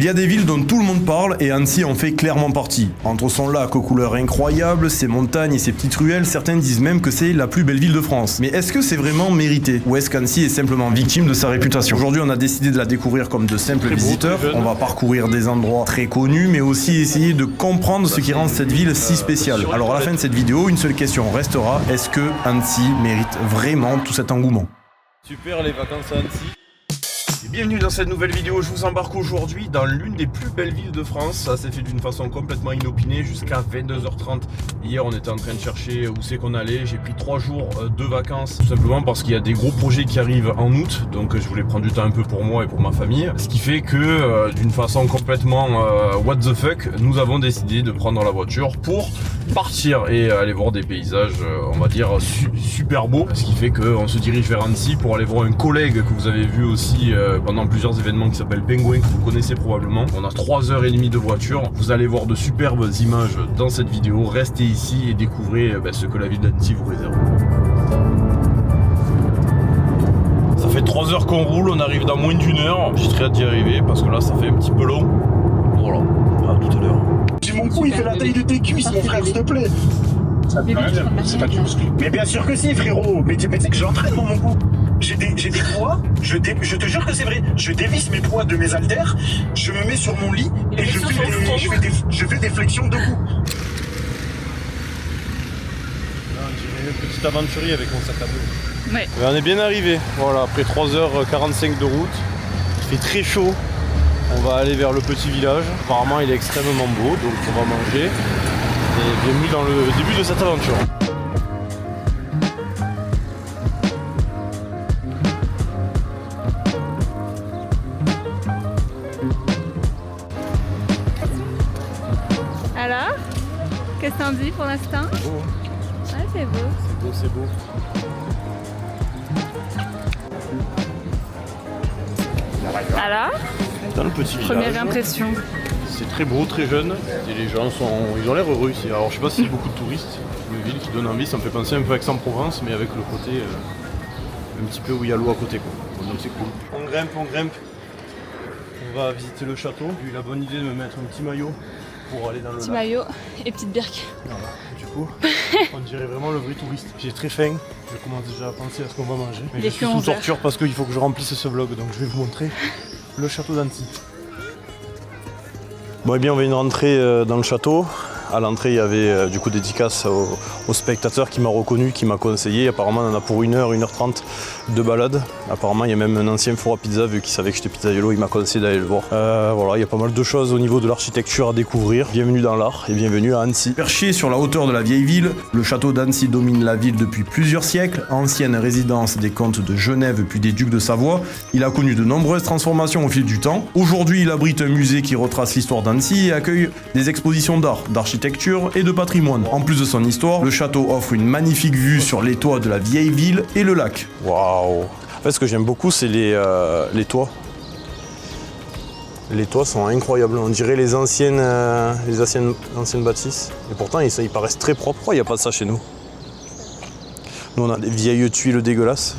Il y a des villes dont tout le monde parle et Annecy en fait clairement partie. Entre son lac aux couleurs incroyables, ses montagnes et ses petites ruelles, certains disent même que c'est la plus belle ville de France. Mais est-ce que c'est vraiment mérité? Ou est-ce qu'Annecy est simplement victime de sa réputation? Aujourd'hui, on a décidé de la découvrir comme de simples visiteurs. On va parcourir des endroits très connus, mais aussi essayer de comprendre ce qui rend cette ville si spéciale. Alors à la fin de cette vidéo, une seule question restera: est-ce que Annecy mérite vraiment tout cet engouement? Super les vacances à Annecy. Bienvenue dans cette nouvelle vidéo. Je vous embarque aujourd'hui dans l'une des plus belles villes de France. Ça s'est fait d'une façon complètement inopinée jusqu'à 22h30. Hier on était en train de chercher où c'est qu'on allait. J'ai pris 3 jours de vacances tout simplement parce qu'il y a des gros projets qui arrivent en août. Donc je voulais prendre du temps un peu pour moi et pour ma famille. Ce qui fait que d'une façon complètement what the fuck, nous avons décidé de prendre la voiture pour partir et aller voir des paysages on va dire super beaux. Ce qui fait qu'on se dirige vers Annecy pour aller voir un collègue que vous avez vu aussi pendant plusieurs événements qui s'appelle Penguin, que vous connaissez probablement. On a 3h30 de voiture. Vous allez voir de superbes images dans cette vidéo. Restez ici et découvrez ce que la ville d'Annecy vous réserve. Ça fait 3 heures qu'on roule, on arrive dans moins d'une heure. J'ai très hâte d'y arriver parce que là ça fait un petit peu long. Voilà, à tout à l'heure. Mon cou il fait la taille de tes cuisses mon frère, s'il te plaît. C'est pas du muscle. Mais bien sûr que si frérot. Mais tu sais que j'entraîne mon cou. J'ai des poids, je te jure que c'est vrai, je dévisse mes poids de mes haltères, je me mets sur mon lit et je fais des flexions debout. Là, on dirait un petit aventurier avec mon sac à dos. Ouais. On est bien arrivé, voilà, après 3h45 de route, il fait très chaud. On va aller vers le petit village, apparemment il est extrêmement beau, donc on va manger. Et bienvenue dans le début de cette aventure. Alors, qu'est-ce que t'en dis pour l'instant? C'est beau, hein? Ouais, c'est beau. C'est beau, c'est beau. Alors, Dans le petit village. première impression. C'est très beau, très jeune. Et les gens ils ont l'air heureux ici. Alors je sais pas s'il y a beaucoup de touristes. Une ville qui donne envie, ça me fait penser un peu à Aix-en-Provence, mais avec le côté un petit peu où il y a l'eau à côté, quoi. Donc c'est cool. On grimpe. On va visiter le château. J'ai eu la bonne idée de me mettre un petit maillot pour aller dans le Petit lac. maillot et petite birque. Voilà. Du coup, on dirait vraiment le vrai touriste. J'ai très faim. Je commence déjà à penser à ce qu'on va manger. Mais Il je est suis que sous 11 heures. torture parce qu'il faut que je remplisse ce vlog. Donc je vais vous montrer le château d'Annecy. Bon, eh bien, on vient de rentrer dans le château. À l'entrée, il y avait du coup dédicace au spectateur qui m'a reconnu, qui m'a conseillé. Apparemment, on en a pour 1h, 1h30 de balade. Apparemment, il y a même un ancien four à pizza, vu qu'il savait que j'étais pizzaiolo, il m'a conseillé d'aller le voir. Voilà, il y a pas mal de choses au niveau de l'architecture à découvrir. Bienvenue dans l'art et bienvenue à Annecy. Perché sur la hauteur de la vieille ville, le château d'Annecy domine la ville depuis plusieurs siècles. Ancienne résidence des comtes de Genève puis des ducs de Savoie, il a connu de nombreuses transformations au fil du temps. Aujourd'hui, il abrite un musée qui retrace l'histoire d'Annecy et accueille des expositions d'art, d'architecture et de patrimoine. En plus de son histoire, le château offre une magnifique vue sur les toits de la vieille ville et le lac. Waouh! En fait, ce que j'aime beaucoup, c'est les toits. Les toits sont incroyables. On dirait les anciennes bâtisses. Et pourtant, ils paraissent très propres. Pourquoi il n'y a pas de ça chez nous? Nous, on a des vieilles tuiles dégueulasses.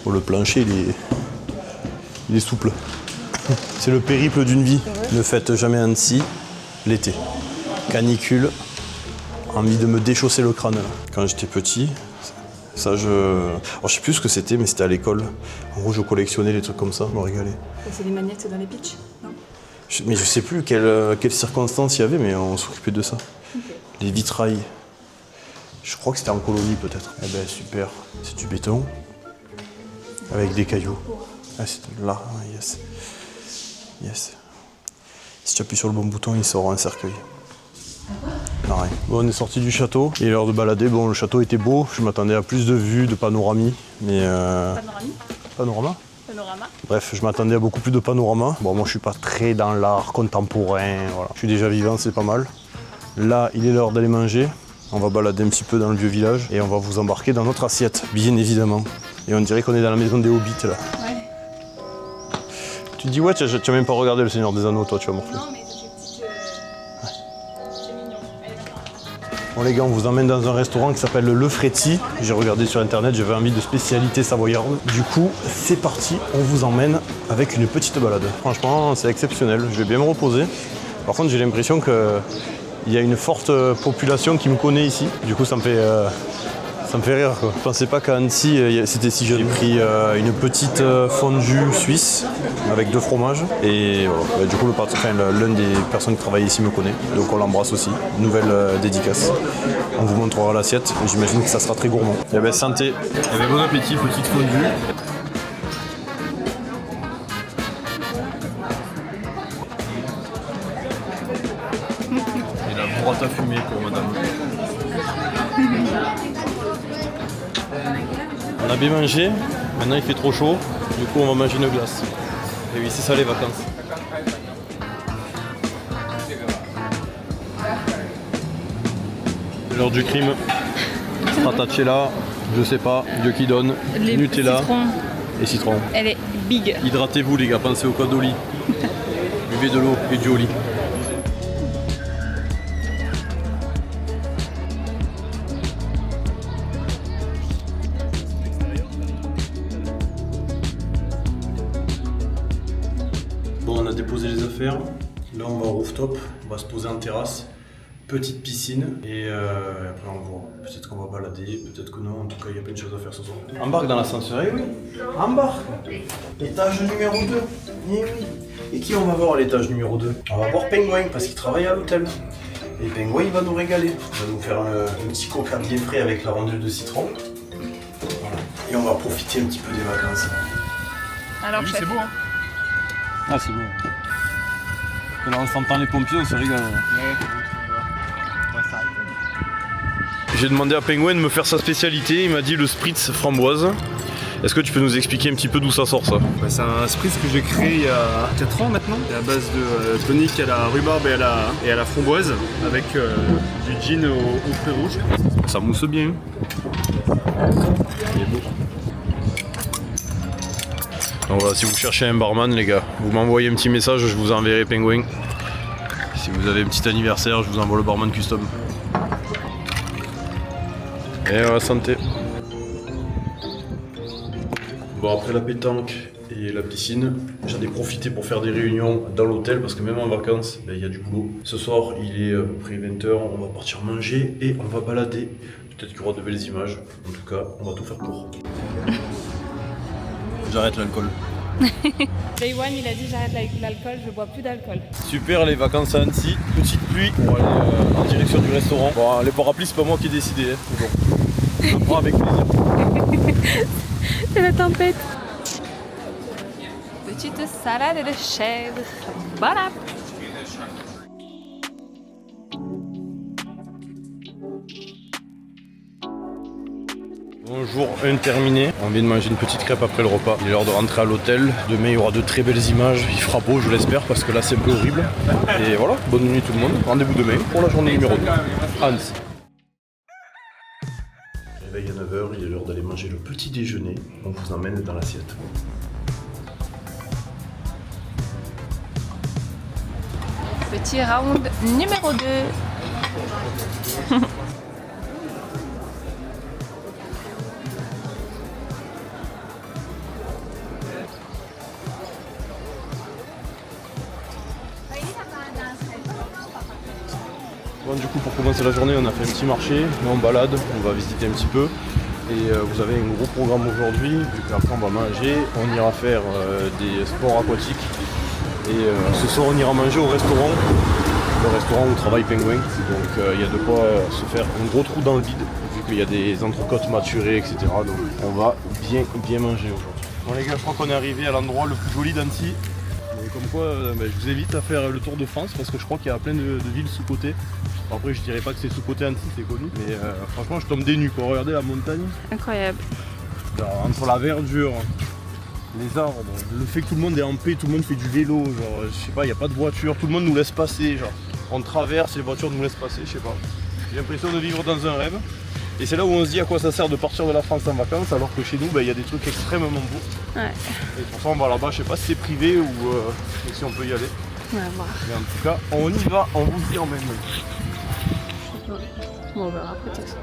Oh, le plancher, il est souple. C'est le périple d'une vie. Ne faites jamais Annecy l'été. Canicule, envie de me déchausser le crâne. Quand j'étais petit, ça alors, je sais plus ce que c'était, mais c'était à l'école. En gros, je collectionnais les trucs comme ça, je me régalais. C'est des magnettes dans les pitchs, non? Mais je sais plus quelles circonstances il y avait, mais on s'occupait de ça. Okay. Les vitrails. Je crois que c'était en colonie peut-être. Eh ben super, c'est du béton avec des cailloux. Ah, c'est là, yes. Yes. Si tu appuies sur le bon bouton, il sort un cercueil. Pareil. Bon, on est sorti du château, il est l'heure de balader. Bon, le château était beau, je m'attendais à plus de vues, de panoramie, mais Panorama. Bref, je m'attendais à beaucoup plus de panorama. Bon, moi je suis pas très dans l'art contemporain, voilà. Je suis déjà vivant, c'est pas mal. Là, il est l'heure d'aller manger. On va balader un petit peu dans le vieux village et on va vous embarquer dans notre assiette, bien évidemment. Et on dirait qu'on est dans la maison des Hobbits là. Ouais. Tu te dis ouais, tu as même pas regardé le Seigneur des Anneaux, toi, tu vas morfler. Non, mais c'est petite. C'est mignon. Allez, Bon les gars, on vous emmène dans un restaurant qui s'appelle Le Fréty. J'ai regardé sur internet, j'avais envie de spécialité savoyarde. Du coup, c'est parti, on vous emmène avec une petite balade. Franchement, c'est exceptionnel, je vais bien me reposer. Par contre, j'ai l'impression qu'il y a une forte population qui me connaît ici. Du coup, ça me fait rire quoi. Je pensais pas qu'à Annecy c'était si jeune. J'ai pris une petite fondue suisse avec 2 fromages et voilà. Du coup l'un des personnes qui travaille ici me connaît, donc on l'embrasse aussi. Nouvelle dédicace. On vous montrera l'assiette et j'imagine que ça sera très gourmand. Et ben santé. Et ben bon appétit, petite fondue. Et la burrata fumée pour madame. On a bien mangé, maintenant il fait trop chaud, du coup on va manger une glace. Et oui, c'est ça les vacances. C'est l'heure du crime. Stracciatella, je sais pas, Dieu qui donne, Les Nutella citrons. et citron. Elle est big. Hydratez-vous les gars, pensez au code Oli. Buvez de l'eau et du Oli. Bon, on a déposé les affaires. Là, on va au rooftop. On va se poser en terrasse. Petite piscine. Et après, on voit. Peut-être qu'on va balader, peut-être que non. En tout cas, il y a plein de choses à faire ce soir. Embarque dans l'ascenseur. Eh oui. Embarque. Étage numéro 2. Eh oui. Et qui on va voir à l'étage numéro 2 ? On va voir Penguin parce qu'il travaille à l'hôtel. Et Penguin, il va nous régaler. Il va nous faire un petit coca bien frais avec la rondelle de citron. Voilà. Et on va profiter un petit peu des vacances. Alors, chef. C'est beau, hein ? Ah, c'est bon. Là, on s'entend les pompiers, on se régale. J'ai demandé à Penguin de me faire sa spécialité. Il m'a dit le spritz framboise. Est-ce que tu peux nous expliquer un petit peu d'où ça sort ça ? C'est un spritz que j'ai créé il y a 4 ans maintenant. C'est à base de tonic à la rhubarbe et à la framboise avec du gin au fruits rouges. Ça mousse bien. Il est beau. Donc voilà, si vous cherchez un barman les gars, vous m'envoyez un petit message, je vous enverrai Penguin. Si vous avez un petit anniversaire, je vous envoie le barman custom. Et voilà, santé. Bon, après la pétanque et la piscine, j'en ai profité pour faire des réunions dans l'hôtel parce que même en vacances, il y a du boulot. Ce soir, il est à peu près 20h, on va partir manger et on va balader. Peut-être qu'il y aura de belles images. En tout cas, on va tout faire pour. J'arrête l'alcool. Day One, il a dit j'arrête l'alcool, je bois plus d'alcool. Super les vacances à Annecy, petite pluie pour aller en direction du restaurant. Bon, les parapluies c'est pas moi qui ai décidé, hein. Bon, je le prends avec plaisir. C'est la tempête. Petite salade de chèvre. Voilà. Bonjour, un terminé. On vient de manger une petite crêpe après le repas. Il est l'heure de rentrer à l'hôtel. Demain, il y aura de très belles images. Il fera beau, je l'espère, parce que là, c'est un peu horrible. Et voilà, bonne nuit tout le monde. Rendez-vous demain pour la journée numéro 2. Annecy. Réveil à 9h, il est l'heure d'aller manger le petit déjeuner. On vous emmène dans l'assiette. Petit round numéro 2. Bon, du coup, pour commencer la journée, on a fait un petit marché, on balade, on va visiter un petit peu. Et vous avez un gros programme aujourd'hui, vu qu'après on va manger, on ira faire des sports aquatiques. Et ce soir, on ira manger au restaurant, le restaurant où travaille Penguin. Donc il y a de quoi se faire un gros trou dans le vide, vu qu'il y a des entrecôtes maturées, etc. Donc on va bien manger aujourd'hui. Bon les gars, je crois qu'on est arrivé à l'endroit le plus joli d'Annecy. Comme quoi, je vous invite à faire le tour de France parce que je crois qu'il y a plein de villes sous-cotées. Après, je dirais pas que c'est sous-coté Annecy, c'est connu, mais franchement, je tombe des nues pour regarder la montagne. Incroyable. Alors, entre la verdure, les arbres, le fait que tout le monde est en paix, tout le monde fait du vélo, genre, je sais pas, il n'y a pas de voiture, tout le monde nous laisse passer, genre, on traverse, les voitures nous laissent passer, je sais pas. J'ai l'impression de vivre dans un rêve. Et c'est là où on se dit à quoi ça sert de partir de la France en vacances alors que chez nous il y a des trucs extrêmement beaux. Ouais. Et pour ça on va là-bas, je sais pas si c'est privé ou si on peut y aller. On va voir. Mais en tout cas on y va, on vous y emmène. Bon, on verra peut-être.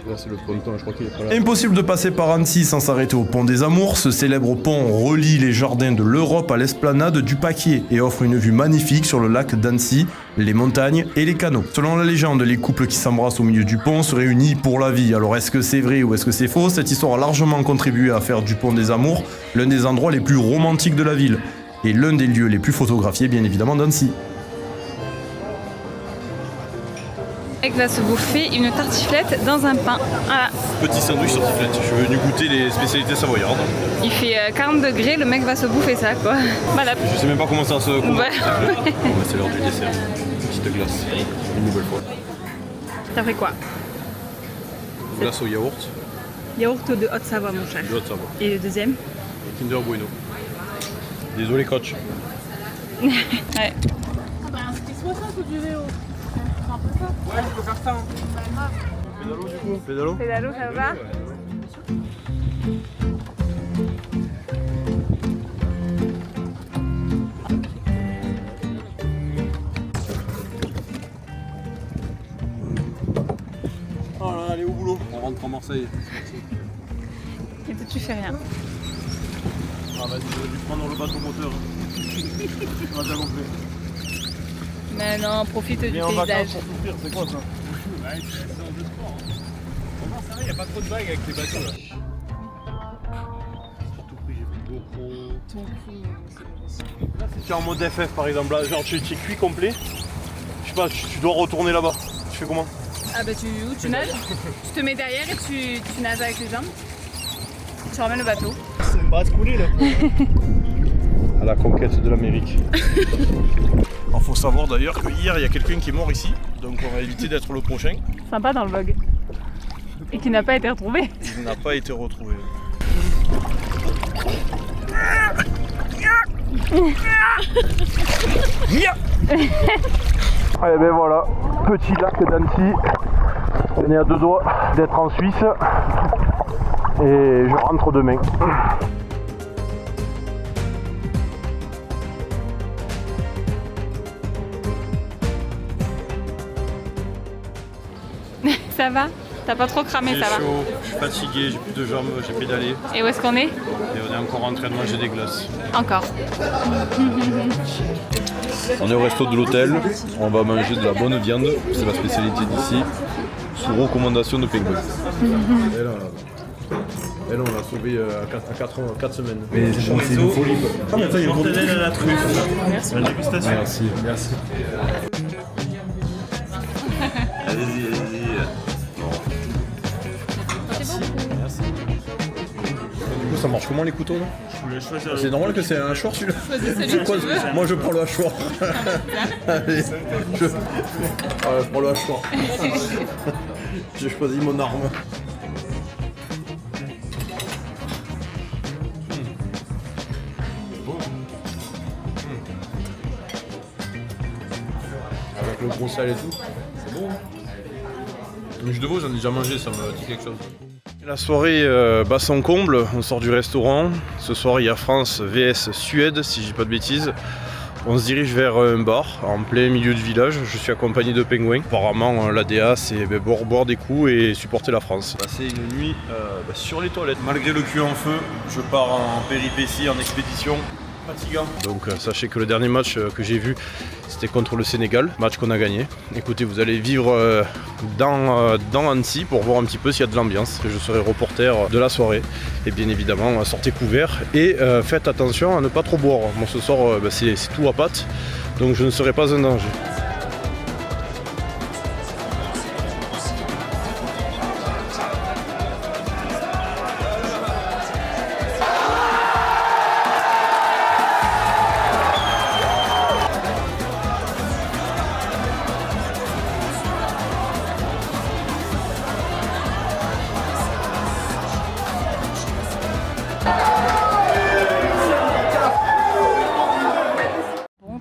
Là, c'est le ponton, je crois qu'il est pas là. Impossible de passer par Annecy sans s'arrêter au pont des Amours. Ce célèbre pont relie les jardins de l'Europe à l'esplanade du Paquier et offre une vue magnifique sur le lac d'Annecy, les montagnes et les canaux. Selon la légende, les couples qui s'embrassent au milieu du pont seraient unis pour la vie. Alors est-ce que c'est vrai ou est-ce que c'est faux? Cette histoire a largement contribué à faire du pont des Amours l'un des endroits les plus romantiques de la ville et l'un des lieux les plus photographiés bien évidemment d'Annecy. Mec va se bouffer une tartiflette dans un pain. Voilà. Petit sandwich tartiflette. Je suis venu goûter les spécialités savoyardes. Il fait 40 degrés, le mec va se bouffer ça quoi. Voilà. Je sais même pas comment ça se compte. Ouais. C'est l'heure du dessert. Petite glace. Une nouvelle fois. T'as fait quoi? Glace au yaourt. Yaourt de Haute-Savoie mon cher. De Haute-Savoie. Et le deuxième? Kinder Bueno. Désolé coach. Ouais. Ouais, je peux faire ça. Pédalo du coup. Pédalo. Pédalo, ça va? Oh là là, allez au boulot. On rentre en Marseille. Et toi tu fais rien. Ah vas-y, j'aurais dû prendre le bateau moteur. On va déjà gonfler. Mais non, profite du Viens en paysage. vacances pour souffrir, c'est quoi ça? Ouais, c'est la séance de sport. Comment ça va, il n'y a pas trop de vagues avec les bateaux là. Surtout que j'ai fait GoPro. Là, si tu es en mode FF par exemple, là, genre tu es cuit complet, je sais pas, tu dois retourner là-bas. Tu fais comment? Ah bah tu nages, tu te mets derrière et tu nages avec les jambes. Tu ramènes le bateau. C'est une base coulée là. À la conquête de l'Amérique. Alors faut savoir d'ailleurs que hier il y a quelqu'un qui est mort ici, donc on va éviter d'être le prochain. Sympa dans le vlog. Et qui n'a pas été retrouvé. Il n'a pas été retrouvé. Et ben voilà, petit lac d'Annecy. On est à 2 doigts d'être en Suisse. Et je rentre demain. Ça va? T'as pas trop cramé, J'ai ça va? chaud, je suis fatigué, j'ai plus de jambes, j'ai pédalé. Et où est-ce qu'on est? Et on est encore en train de manger des glaces. Encore. On est au resto de l'hôtel, on va manger de la bonne viande, c'est la spécialité d'ici, sous recommandation de Penguin. Elle, on l'a sauvée à 4 semaines. Mais c'est une folie. Ah, mais attends, il y a une mortadelle à la truffe. Merci. La dégustation. Merci. Allez-y. Merci. Du coup, ça marche comment les couteaux là? C'est normal que c'est un hachoir celui-là. Moi je prends le hachoir. Allez, je prends le hachoir. J'ai choisi mon arme. Avec le gros sel et tout, c'est bon. Le jus de veau, j'en ai déjà mangé, ça me dit quelque chose. La soirée bat son comble, on sort du restaurant. Ce soir, il y a France vs Suède, si je dis pas de bêtises. On se dirige vers un bar en plein milieu du village. Je suis accompagné de Penguin. Apparemment, l'ADA, c'est boire des coups et supporter la France. Passer une nuit sur les toilettes. Malgré le cul en feu, je pars en péripétie, en expédition. Fatigant. Donc sachez que le dernier match que j'ai vu, c'était contre le Sénégal, match qu'on a gagné. Écoutez, vous allez vivre dans Annecy pour voir un petit peu s'il y a de l'ambiance. Je serai reporter de la soirée. Et bien évidemment, sortez couverts et faites attention à ne pas trop boire. Moi ce soir, c'est tout à pâte, donc je ne serai pas un danger.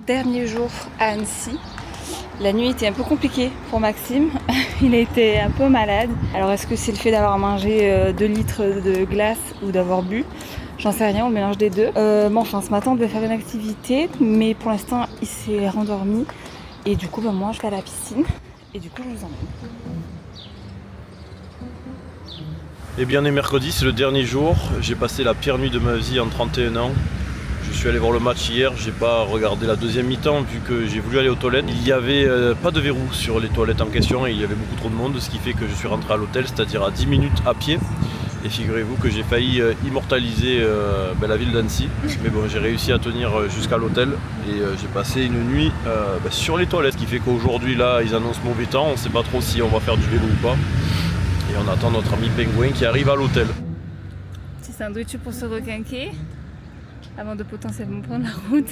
Dernier jour à Annecy. La nuit était un peu compliquée pour Maxime. Il a été un peu malade. Alors est-ce que c'est le fait d'avoir mangé 2 litres de glace ou d'avoir bu? J'en sais rien, on mélange des deux. Bon, enfin, ce matin on devait faire une activité, mais pour l'instant il s'est rendormi. Et du coup moi je vais à la piscine. Et du coup, je vous emmène. Eh bien, on est mercredi, c'est le dernier jour. J'ai passé la pire nuit de ma vie en 31 ans. Je suis allé voir le match hier, j'ai pas regardé la deuxième mi-temps vu que j'ai voulu aller aux toilettes. Il n'y avait pas de verrou sur les toilettes en question et il y avait beaucoup trop de monde, ce qui fait que je suis rentré à l'hôtel, c'est-à-dire à 10 minutes à pied. Et figurez-vous que j'ai failli immortaliser la ville d'Annecy. Mais bon, j'ai réussi à tenir jusqu'à l'hôtel et j'ai passé une nuit sur les toilettes, ce qui fait qu'aujourd'hui là, ils annoncent mauvais temps, on ne sait pas trop si on va faire du vélo ou pas. Et on attend notre ami Pingouin qui arrive à l'hôtel. Petit sandwich pour se requinquer avant de potentiellement prendre la route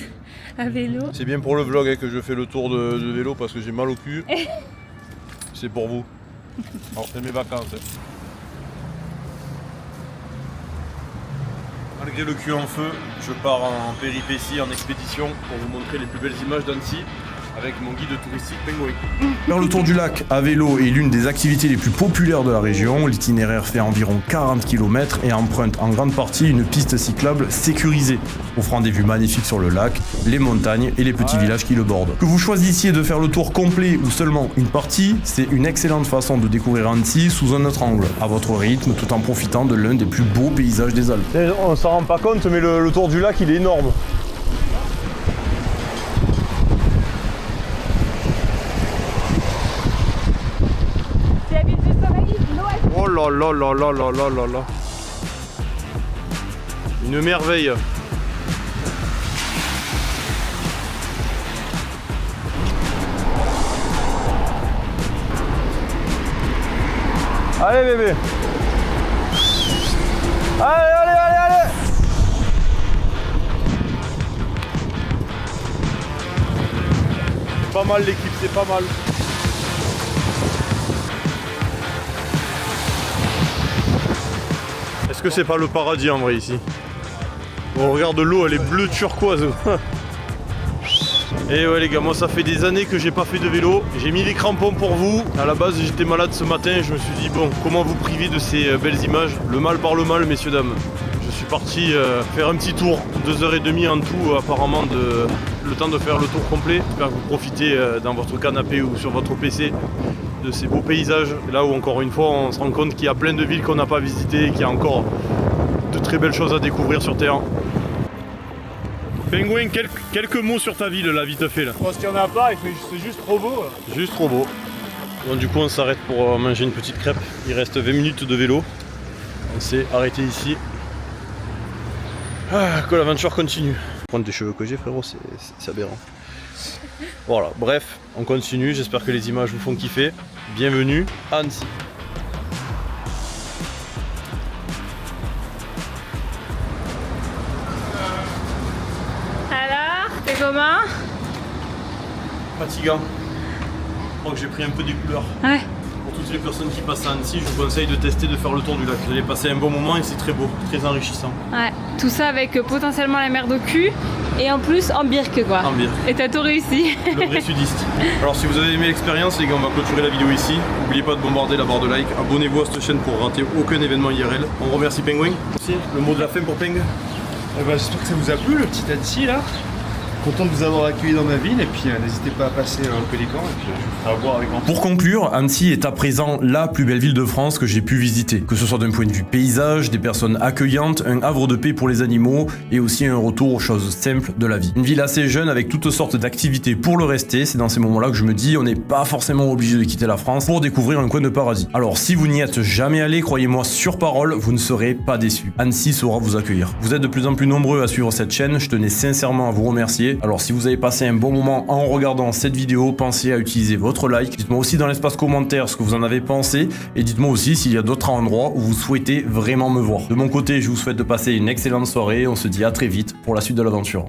à vélo. C'est bien pour le vlog que je fais le tour de vélo parce que j'ai mal au cul. C'est pour vous. Alors c'est mes vacances. Malgré le cul en feu, je pars en péripétie, en expédition pour vous montrer les plus belles images d'Annecy avec mon guide touristique Pingouin. Faire le tour du lac à vélo est l'une des activités les plus populaires de la région. L'itinéraire fait environ 40 km et emprunte en grande partie une piste cyclable sécurisée, offrant des vues magnifiques sur le lac, les montagnes et les petits villages qui le bordent. Que vous choisissiez de faire le tour complet ou seulement une partie, c'est une excellente façon de découvrir Annecy sous un autre angle, à votre rythme, tout en profitant de l'un des plus beaux paysages des Alpes. On s'en rend pas compte, mais le tour du lac il est énorme. Oh là là là là là là là là. Une merveille. Allez bébé. Allez, allez, allez, allez. C'est pas mal l'équipe, c'est pas mal. Est-ce que c'est pas le paradis en vrai ici? On regarde l'eau, elle est bleue turquoise. Et ouais les gars, moi ça fait des années que j'ai pas fait de vélo. J'ai mis les crampons pour vous. À la base j'étais malade ce matin et je me suis dit bon, comment vous priver de ces belles images? Le mal par le mal, messieurs dames. Je suis parti faire un petit tour, 2h30 en tout apparemment, le temps de faire le tour complet. J'espère que vous profitez dans votre canapé ou sur votre PC de ces beaux paysages. Là où encore une fois on se rend compte qu'il y a plein de villes qu'on n'a pas visitées et qu'il y a encore de très belles choses à découvrir sur Terre. Pingouin, quelques mots sur ta ville là, vite fait là. Je pense qu'il n'y en a pas, c'est juste trop beau. Juste trop beau. Bon, du coup on s'arrête pour manger une petite crêpe. Il reste 20 minutes de vélo. On s'est arrêté ici. Ah, que l'aventure continue. Prendre des cheveux que j'ai frérot, c'est aberrant. Voilà, bref, on continue, j'espère que les images vous font kiffer. Bienvenue à Annecy. Alors, t'es comment? Fatigant. Je crois que j'ai pris un peu des couleurs. Ouais. Pour toutes les personnes qui passent à Annecy, je vous conseille de tester de faire le tour du lac. Vous allez passer un bon moment et c'est très beau, très enrichissant. Ouais. Tout ça avec potentiellement la mer de cul et en plus en birque quoi. En birque. Et t'as tout réussi. Le vrai sudiste. Alors si vous avez aimé l'expérience les gars, on va clôturer la vidéo ici. N'oubliez pas de bombarder la barre de like. Abonnez-vous à cette chaîne pour rater aucun événement IRL. On remercie Pingouin. Aussi, le mot de la fin pour Ping. J'espère que ça vous a plu le petit Annecy là. Content de vous avoir accueilli dans ma ville et puis n'hésitez pas à passer au Pélican et puis je vous ferai voir avec grand plaisir. Pour conclure, Annecy est à présent la plus belle ville de France que j'ai pu visiter. Que ce soit d'un point de vue paysage, des personnes accueillantes, un havre de paix pour les animaux et aussi un retour aux choses simples de la vie. Une ville assez jeune avec toutes sortes d'activités pour le rester. C'est dans ces moments-là que je me dis on n'est pas forcément obligé de quitter la France pour découvrir un coin de paradis. Alors si vous n'y êtes jamais allé, croyez-moi sur parole, vous ne serez pas déçus. Annecy saura vous accueillir. Vous êtes de plus en plus nombreux à suivre cette chaîne, je tenais sincèrement à vous remercier. Alors si vous avez passé un bon moment en regardant cette vidéo, pensez à utiliser votre like. Dites-moi aussi dans l'espace commentaire ce que vous en avez pensé et dites-moi aussi s'il y a d'autres endroits où vous souhaitez vraiment me voir. De mon côté, je vous souhaite de passer une excellente soirée. On se dit à très vite pour la suite de l'aventure.